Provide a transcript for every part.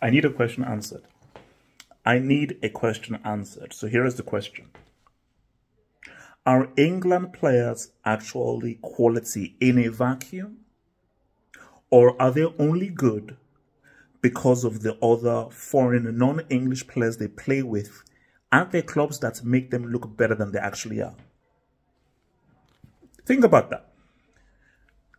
I need a question answered. I need a question answered. So here is the question. Are England players actually quality in a vacuum? Or are they only good because of the other foreign non-English players they play with at their clubs that make them look better than they actually are? Think about that.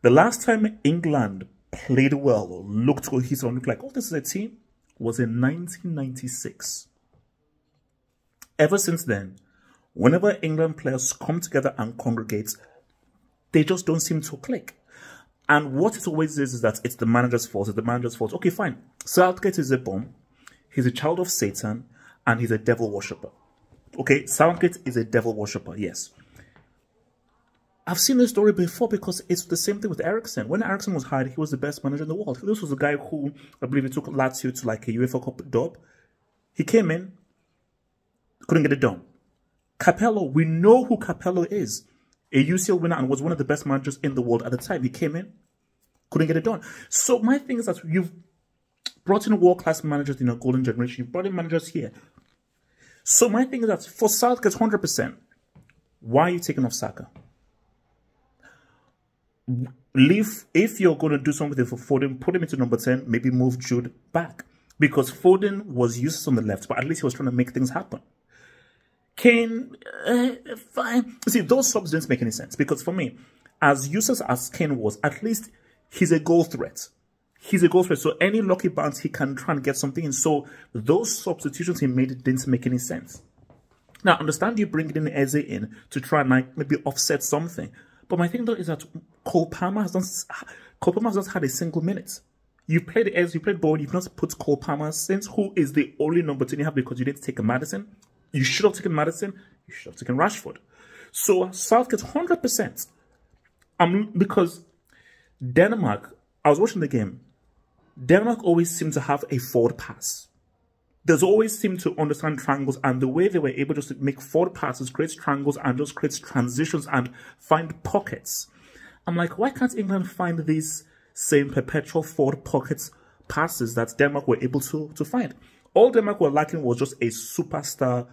The last time England played well or looked cohesive and looked like, oh, this is a team, was in 1996. Ever since then, whenever England players come together and congregate, they just don't seem to click. And what it always is that it's the manager's fault. It's the manager's fault. Okay, fine. Southgate is a bum. He's a child of Satan. And he's a devil worshipper. Okay, Southgate is a devil worshipper, yes. I've seen this story before because it's the same thing with Eriksen. When Eriksen was hired, he was the best manager in the world. This was a guy who, I believe, he took Lazio to like a UEFA Cup dub. He came in, couldn't get it done. Capello, we know who Capello is. A UCL winner and was one of the best managers in the world at the time. He came in, couldn't get it done. So my thing is that you've brought in world-class managers in a golden generation. You've brought in managers here. So my thing is that for Southgate, 100%, why are you taking off Saka? If you're going to do something for Foden, put him into number 10, maybe move Jude back. Because Foden was useless on the left, but at least he was trying to make things happen. Kane, fine. See, those subs didn't make any sense. Because for me, as useless as Kane was, at least he's a goal threat. He's a goal threat. So any lucky bounce, he can try and get something in. So those substitutions he made didn't make any sense. Now, understand you bringing in Eze in to try and like maybe offset something. But my thing though is that Cole Palmer has not had a single minute. You played Eze, you played Bowen, you've not put Cole Palmer since, who is the only number 10 you have because you didn't take a Maddison. You should have taken Maddison. You should have taken Rashford. So Southgate 100%. Because Denmark, I was watching the game. Denmark always seemed to have a forward pass. There's always seemed to understand triangles, and the way they were able just to make forward passes, create triangles, and just create transitions and find pockets. I'm like, why can't England find these same perpetual forward pockets passes that Denmark were able to find? All Denmark were lacking was just a superstar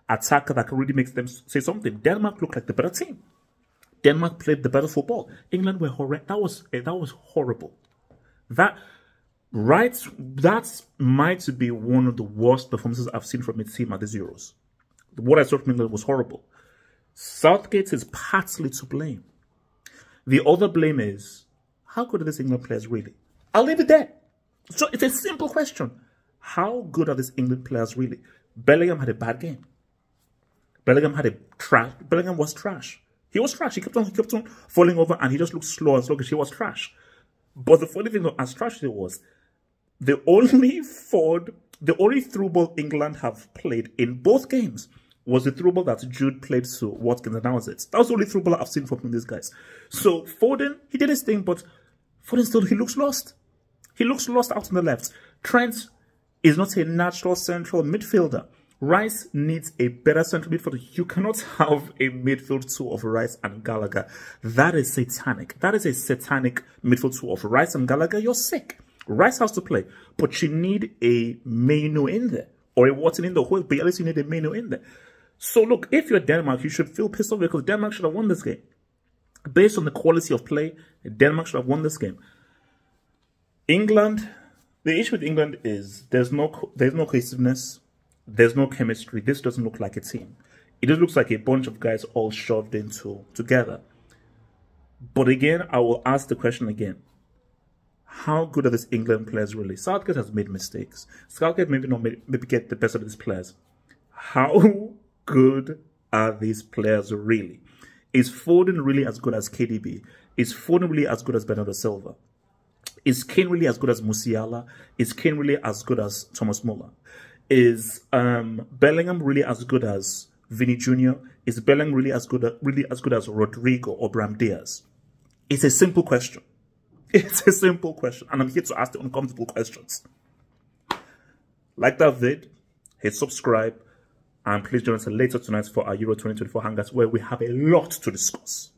attacker that could really make them say something. Denmark looked like the better team. Denmark played the better football. England were horrendous. That was horrible. That might be one of the worst performances I've seen from a team at these Euros. What I saw from England was horrible. Southgate is partly to blame. The other blame is, how good are these England players really? I'll leave it there. So it's a simple question. How good are these England players really? Bellingham had a bad game. Bellingham was trash. He was trash. He kept on falling over and he just looked slow and sluggish. He was trash. But the funny thing, as trash as it was, the only through ball England have played in both games was the through ball that Jude played to Watkins, and that was it. That was the only through ball I've seen from these guys. So Foden, he did his thing, but Foden still, he looks lost. He looks lost out on the left. Trent is not a natural central midfielder. Rice needs a better central midfielder. You cannot have a midfield two of Rice and Gallagher. That is satanic. That is a satanic midfield two of Rice and Gallagher. You're sick. Rice has to play, but you need a Mainu in there, or a Watson in the whole, but at least you need a Mainu in there. So look, if you're Denmark, you should feel pissed off because Denmark should have won this game. Based on the quality of play, Denmark should have won this game. England, the issue with England is there's no cohesiveness. There's no chemistry. This doesn't look like a team. It just looks like a bunch of guys all shoved into together. But again, I will ask the question again. How good are these England players really? Southgate has made mistakes. Southgate maybe get the best of these players. How good are these players really? Is Foden really as good as KDB? Is Foden really as good as Bernardo Silva? Is Kane really as good as Musiala? Is Kane really as good as Thomas Muller? Is Bellingham really as good as Vinny Jr.? Is Bellingham really as good as Rodrigo or Bram Diaz? It's a simple question. It's a simple question, and I'm here to ask the uncomfortable questions. Like that vid, hit subscribe, and please join us later tonight for our Euro 2024 hangouts where we have a lot to discuss.